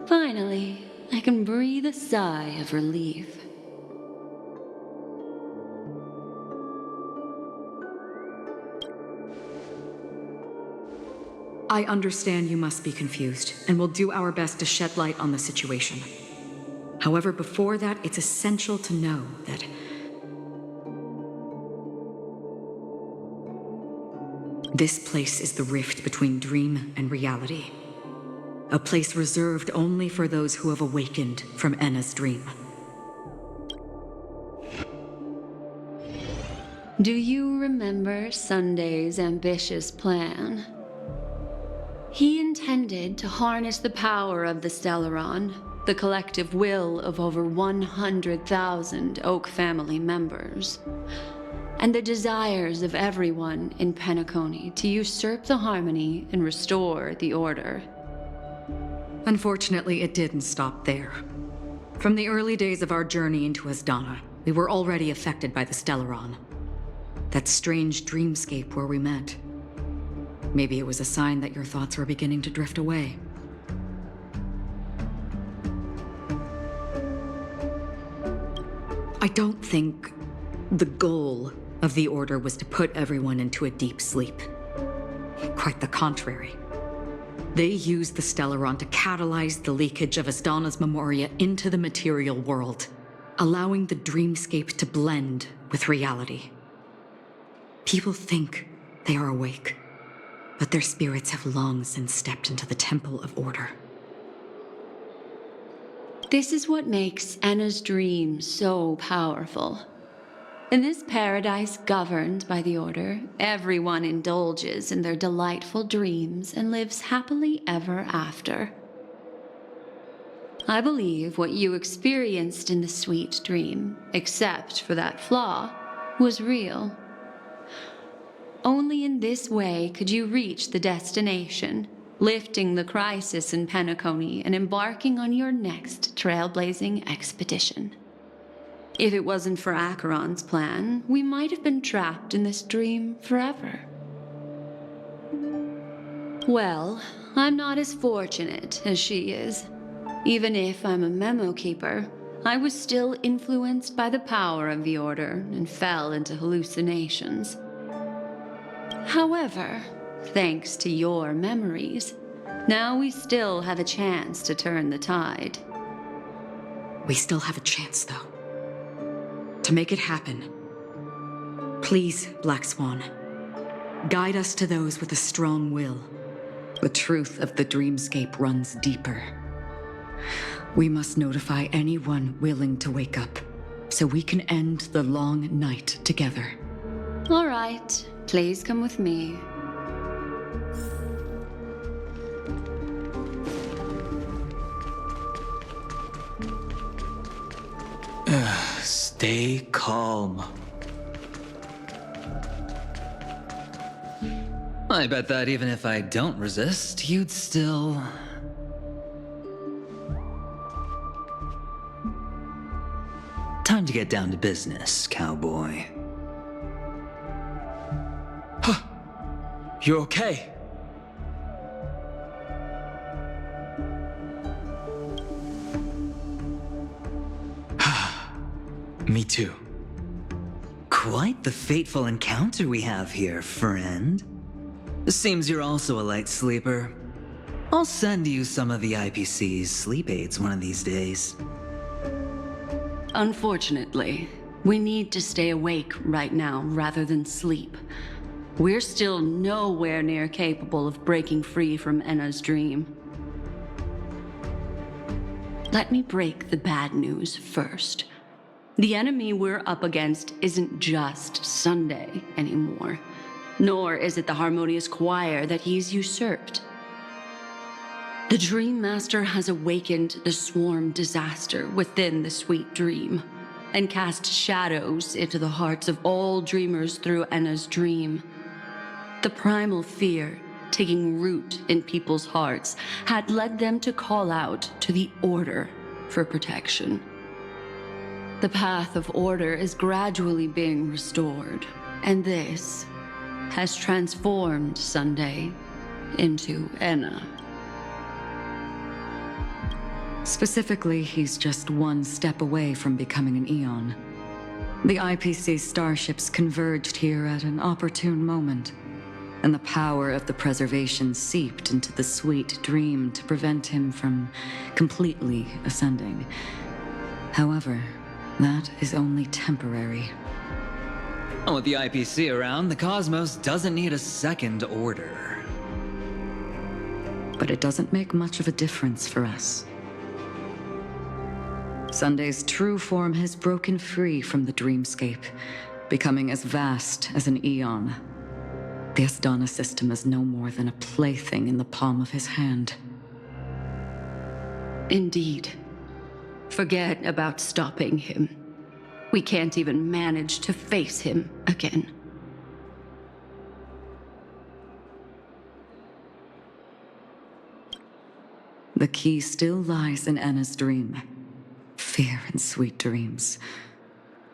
Finally, I can breathe a sigh of relief. I understand you must be confused, and will do our best to shed light on the situation. However, before that, it's essential to know that this place is the rift between dream and reality. A place reserved only for those who have awakened from Enna's dream. Do you remember Sunday's ambitious plan? He intended intended to harness the power of the Stellaron, the collective will of over 100,000 Oak family members, and the desires of everyone in Penacony to usurp the harmony and restore the order. Unfortunately, it didn't stop there. From the early days of our journey into Asdana, we were already affected by the Stellaron. That strange dreamscape where we met. Maybe it was a sign that your thoughts were beginning to drift away. I don't think the goal of the Order was to put everyone into a deep sleep. Quite the contrary. They used the Stellaron to catalyze the leakage of Asdana's memoria into the material world, allowing the dreamscape to blend with reality. People think they are awake, but their spirits have long since stepped into the Temple of Order. This is what makes Enna's dream so powerful. In this paradise governed by the Order, everyone indulges in their delightful dreams and lives happily ever after. I believe what you experienced in the sweet dream, except for that flaw, was real. Only in this way could you reach the destination, lifting the crisis in Penacony and embarking on your next trailblazing expedition. If it wasn't for Acheron's plan, we might have been trapped in this dream forever. Well, I'm not as fortunate as she is. Even if I'm a memo keeper, I was still influenced by the power of the Order and fell into hallucinations. However, thanks to your memories, now we still have a chance to turn the tide. We still have a chance, though. To make it happen, please, Black Swan, guide us to those with a strong will. The truth of the dreamscape runs deeper. We must notify anyone willing to wake up, so we can end the long night together. All right, please come with me. Stay calm. I bet that even if I don't resist, you'd still... Time to get down to business, cowboy. Huh. You okay? Me too. Quite the fateful encounter we have here, friend. Seems you're also a light sleeper. I'll send you some of the IPC's sleep aids one of these days. Unfortunately, we need to stay awake right now rather than sleep. We're still nowhere near capable of breaking free from Enna's dream. Let me break the bad news first. The enemy we're up against isn't just Sunday anymore, nor is it the harmonious choir that he's usurped. The Dream Master has awakened the swarm disaster within the sweet dream, and cast shadows into the hearts of all dreamers through Enna's dream. The primal fear taking root in people's hearts had led them to call out to the Order for protection. The path of order is gradually being restored, and this has transformed Sunday into Enna. Specifically, he's just one step away from becoming an Eon. The IPC starships converged here at an opportune moment, and the power of the preservation seeped into the sweet dream to prevent him from completely ascending. However, that is only temporary. With the IPC around, the cosmos doesn't need a second order. But it doesn't make much of a difference for us. Sunday's true form has broken free from the dreamscape, becoming as vast as an eon. The Astana system is no more than a plaything in the palm of his hand. Indeed. Forget about stopping him. We can't even manage to face him again. The key still lies in Anna's dream. Fear and sweet dreams.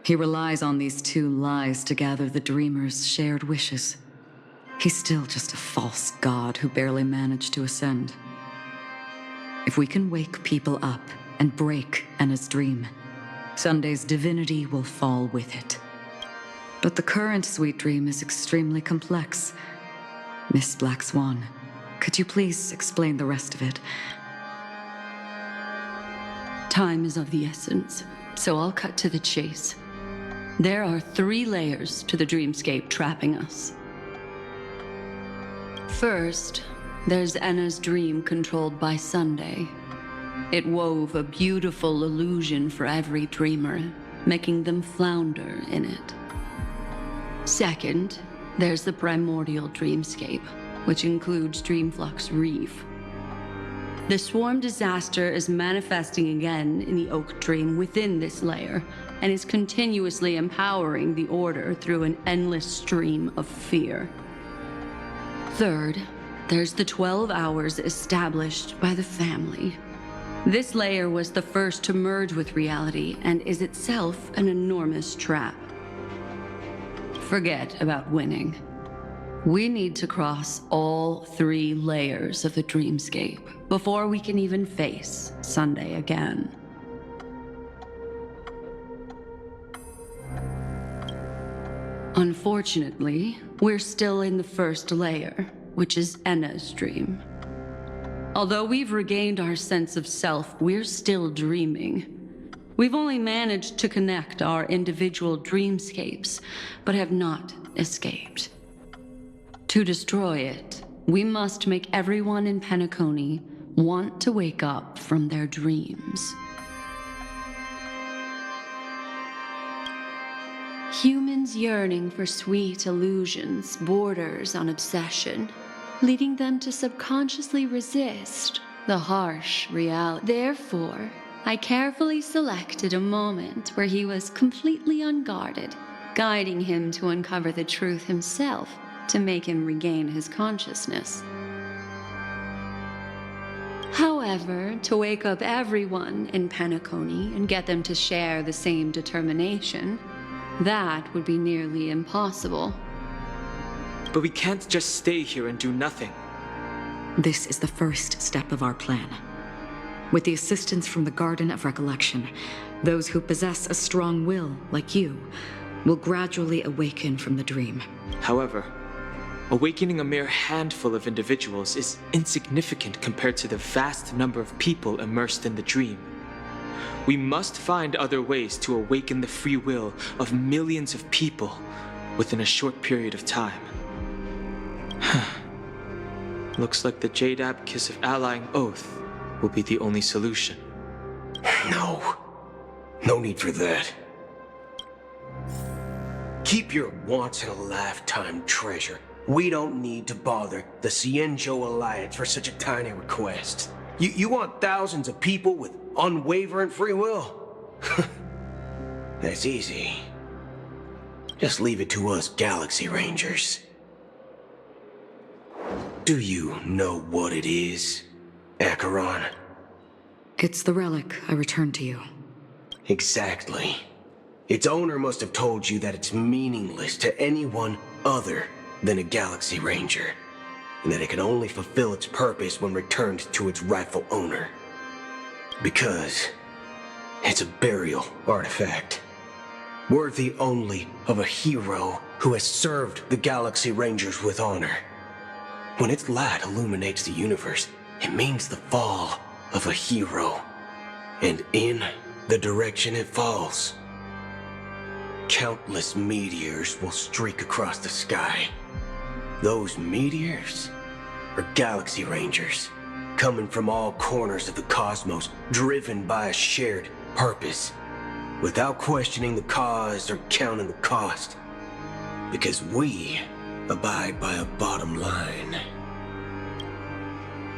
He relies on these two lies to gather the dreamer's shared wishes. He's still just a false god who barely managed to ascend. If we can wake people up and break Anna's dream, Sunday's divinity will fall with it. But the current sweet dream is extremely complex. Miss Black Swan, could you please explain the rest of it? Time is of the essence, so I'll cut to the chase. There are 3 layers to the dreamscape trapping us. First, there's Anna's dream controlled by Sunday. It wove a beautiful illusion for every dreamer, making them flounder in it. Second, there's the primordial dreamscape, which includes Dreamflux Reef. The swarm disaster is manifesting again in the Oak Dream within this layer, and is continuously empowering the Order through an endless stream of fear. Third, there's the 12 hours established by the family. This layer was the first to merge with reality and is itself an enormous trap. Forget about winning. We need to cross all 3 layers of the dreamscape before we can even face Sunday again. Unfortunately, we're still in the first layer, which is Enna's dream. Although we've regained our sense of self, we're still dreaming. We've only managed to connect our individual dreamscapes, but have not escaped. To destroy it, we must make everyone in Penacony want to wake up from their dreams. Humans yearning for sweet illusions borders on obsession, leading them to subconsciously resist the harsh reality. Therefore, I carefully selected a moment where he was completely unguarded, guiding him to uncover the truth himself to make him regain his consciousness. However, to wake up everyone in Penacony and get them to share the same determination, that would be nearly impossible. But we can't just stay here and do nothing. This is the first step of our plan. With the assistance from the Garden of Recollection, those who possess a strong will, like you, will gradually awaken from the dream. However, awakening a mere handful of individuals is insignificant compared to the vast number of people immersed in the dream. We must find other ways to awaken the free will of millions of people within a short period of time. Looks like the Jade Abacus of Allying Oath will be the only solution. No. No need for that. Keep your once-in-a-lifetime treasure. We don't need to bother the Cienjo Alliance for such a tiny request. You want thousands of people with unwavering free will? That's easy. Just leave it to us Galaxy Rangers. Do you know what it is, Acheron? It's the relic I returned to you. Exactly. Its owner must have told you that it's meaningless to anyone other than a Galaxy Ranger, and that it can only fulfill its purpose when returned to its rightful owner. Because it's a burial artifact, worthy only of a hero who has served the Galaxy Rangers with honor. When its light illuminates the universe, it means the fall of a hero. And in the direction it falls, countless meteors will streak across the sky. Those meteors are Galaxy Rangers, coming from all corners of the cosmos, driven by a shared purpose, without questioning the cause or counting the cost. Because we abide by a bottom line.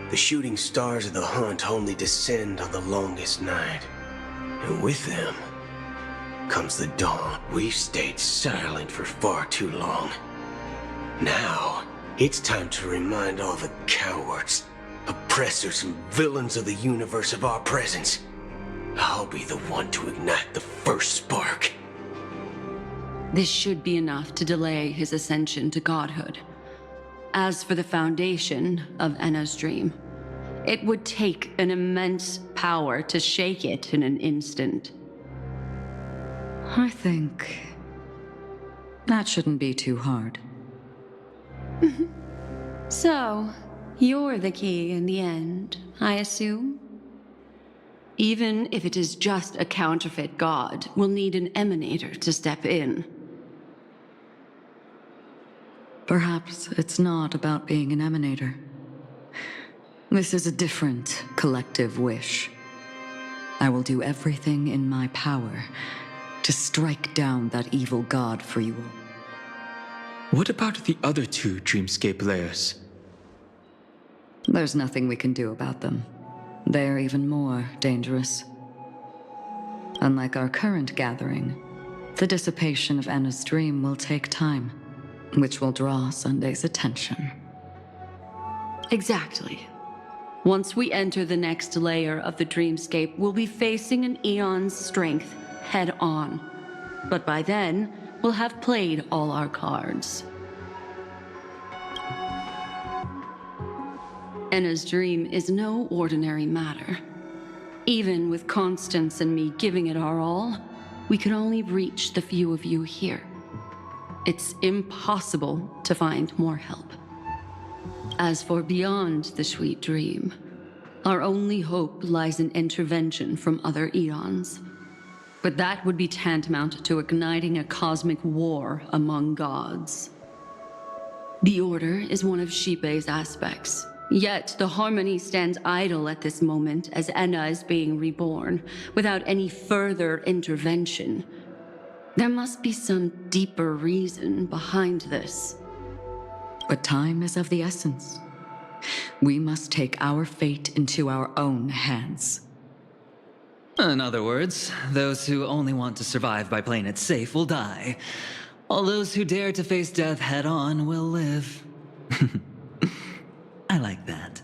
The shooting stars of the hunt only descend on the longest night, and with them comes the dawn. We've stayed silent for far too long. Now, it's time to remind all the cowards, oppressors, and villains of the universe of our presence. I'll be the one to ignite the first spark. This should be enough to delay his ascension to godhood. As for the foundation of Enna's dream, it would take an immense power to shake it in an instant. I think that shouldn't be too hard. So, you're the key in the end, I assume? Even if it is just a counterfeit god, we'll need an emanator to step in. Perhaps it's not about being an emanator. This is a different collective wish. I will do everything in my power to strike down that evil god for you all. What about the other two dreamscape layers? There's nothing we can do about them. They're even more dangerous. Unlike our current gathering, the dissipation of Enna's dream will take time, which will draw Sunday's attention. Exactly. Once we enter the next layer of the dreamscape, we'll be facing an eon's strength head on. But by then, we'll have played all our cards. Enna's dream is no ordinary matter. Even with Constance and me giving it our all, we can only reach the few of you here. It's impossible to find more help. As for beyond the sweet dream, our only hope lies in intervention from other eons. But that would be tantamount to igniting a cosmic war among gods. The Order is one of Xipe's aspects, yet the Harmony stands idle at this moment as Enna is being reborn, without any further intervention. There must be some deeper reason behind this. But time is of the essence. We must take our fate into our own hands. In other words, those who only want to survive by playing it safe will die. All those who dare to face death head-on will live. I like that.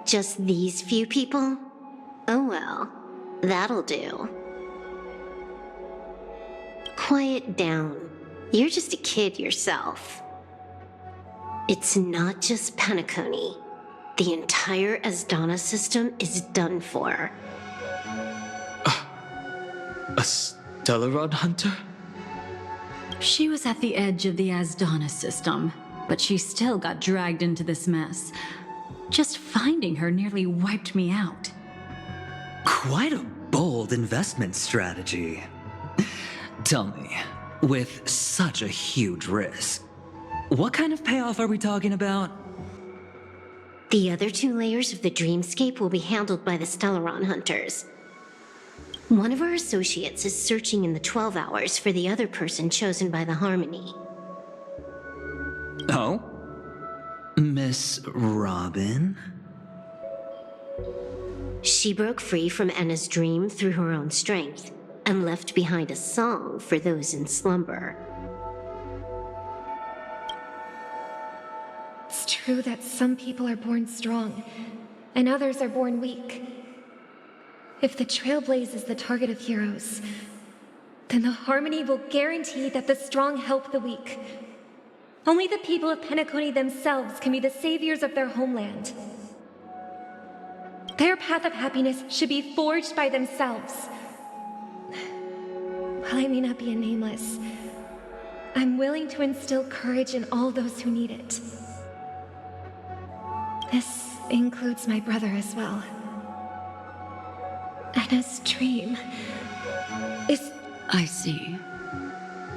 Just these few people? Oh well, that'll do. Quiet down. You're just a kid yourself. It's not just Penacony. The entire Asdana system is done for. A Stellaron hunter? She was at the edge of the Asdana system, but she still got dragged into this mess. Just finding her nearly wiped me out. Quite a bold investment strategy. Tell me, with such a huge risk, what kind of payoff are we talking about? The other two layers of the dreamscape will be handled by the Stellaron hunters. One of our associates is searching in the 12 hours for the other person chosen by the Harmony. Oh? Miss Robin? She broke free from Enna's dream through her own strength, and left behind a song for those in slumber. It's true that some people are born strong, and others are born weak. If the Trailblaze is the target of heroes, then the Harmony will guarantee that the strong help the weak. Only the people of Penacony themselves can be the saviors of their homeland. Their path of happiness should be forged by themselves. While I may not be a nameless, I'm willing to instill courage in all those who need it. This includes my brother as well. Enna's dream is... I see.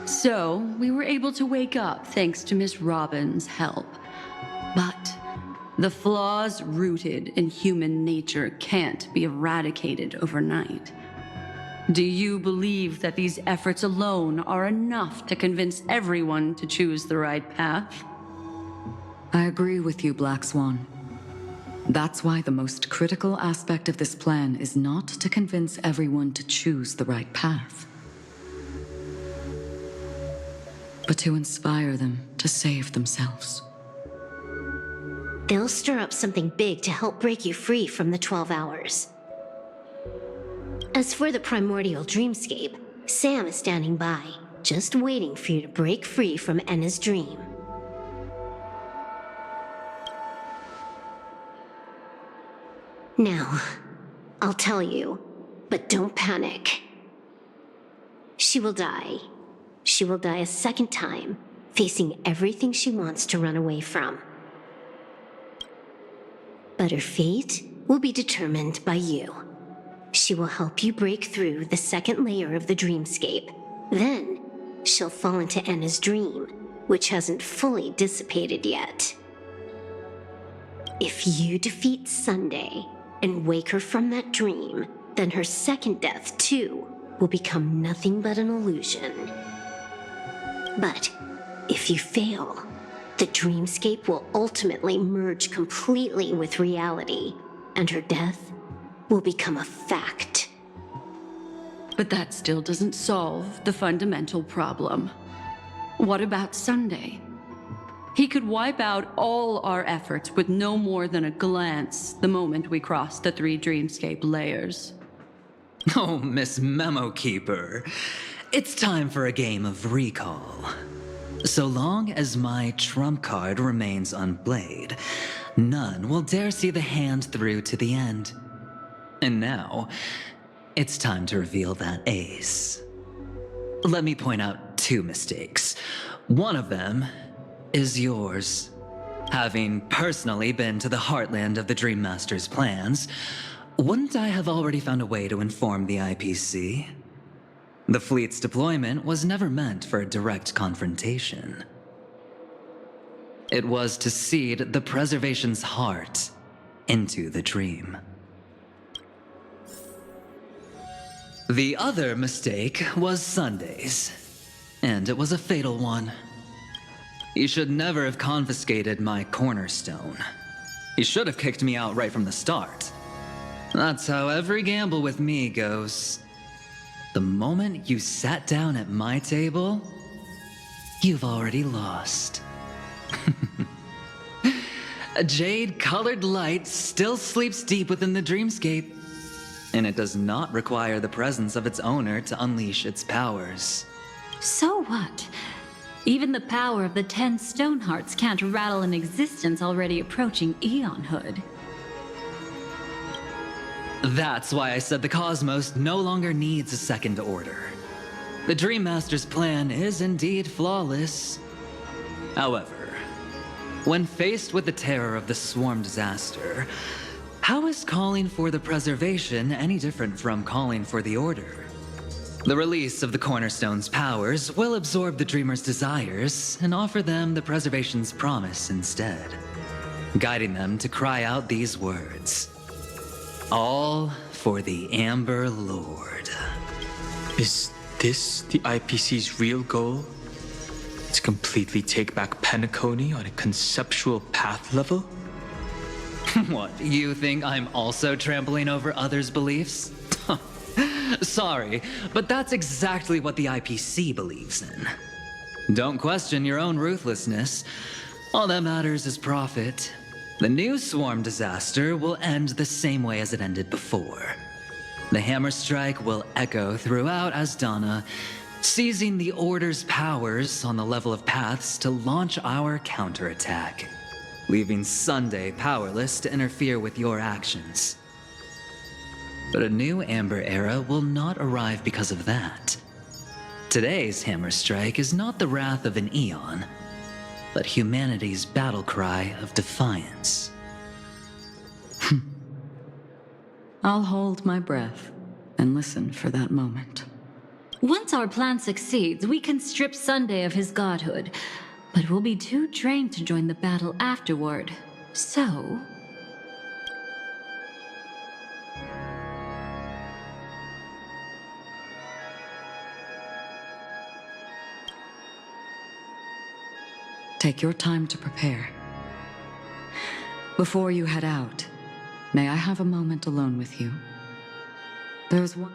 So, we were able to wake up thanks to Miss Robin's help. But the flaws rooted in human nature can't be eradicated overnight. Do you believe that these efforts alone are enough to convince everyone to choose the right path? I agree with you, Black Swan. That's why the most critical aspect of this plan is not to convince everyone to choose the right path, but to inspire them to save themselves. They'll stir up something big to help break you free from the 12 hours. As for the primordial dreamscape, Sam is standing by, just waiting for you to break free from Enna's dream. Now, I'll tell you, but don't panic. She will die. She will die a second time, facing everything she wants to run away from. But her fate will be determined by you. She will help you break through the second layer of the dreamscape. Then, she'll fall into Enna's dream, which hasn't fully dissipated yet. If you defeat Sunday and wake her from that dream, then her second death, too, will become nothing but an illusion. But if you fail, the dreamscape will ultimately merge completely with reality, and her death will become a fact. But that still doesn't solve the fundamental problem. What about Sunday? He could wipe out all our efforts with no more than a glance the moment we cross the 3 dreamscape layers. Oh, Miss Memo Keeper. It's time for a game of recall. So long as my trump card remains unplayed, none will dare see the hand through to the end. And now, it's time to reveal that ace. Let me point out 2 mistakes. One of them is yours. Having personally been to the heartland of the Dream Master's plans, wouldn't I have already found a way to inform the IPC? The fleet's deployment was never meant for a direct confrontation. It was to seed the preservation's heart into the dream. The other mistake was Sunday's, and it was a fatal one. You should never have confiscated my cornerstone. You should have kicked me out right from the start. That's how every gamble with me goes. The moment you sat down at my table, you've already lost. A jade-colored light still sleeps deep within the dreamscape, and it does not require the presence of its owner to unleash its powers. So what? Even the power of the 10 Stonehearts can't rattle an existence already approaching eonhood. That's why I said the cosmos no longer needs a second order. The Dream Master's plan is indeed flawless. However, when faced with the terror of the swarm disaster, how is calling for the preservation any different from calling for the order? The release of the Cornerstone's powers will absorb the Dreamer's desires and offer them the preservation's promise instead, guiding them to cry out these words. All for the Amber Lord. Is this the IPC's real goal? To completely take back Penacony on a conceptual path level? What, you think I'm also trampling over others' beliefs? Sorry, but that's exactly what the IPC believes in. Don't question your own ruthlessness. All that matters is profit. The new swarm disaster will end the same way as it ended before. The hammer strike will echo throughout Asdana, seizing the Order's powers on the level of paths to launch our counterattack, leaving Sunday powerless to interfere with your actions. But a new Amber Era will not arrive because of that. Today's hammer strike is not the wrath of an eon, but humanity's battle cry of defiance. I'll hold my breath and listen for that moment. Once our plan succeeds, we can strip Sunday of his godhood, but we'll be too drained to join the battle afterward. So... Take your time to prepare. Before you head out, may I have a moment alone with you? There's one...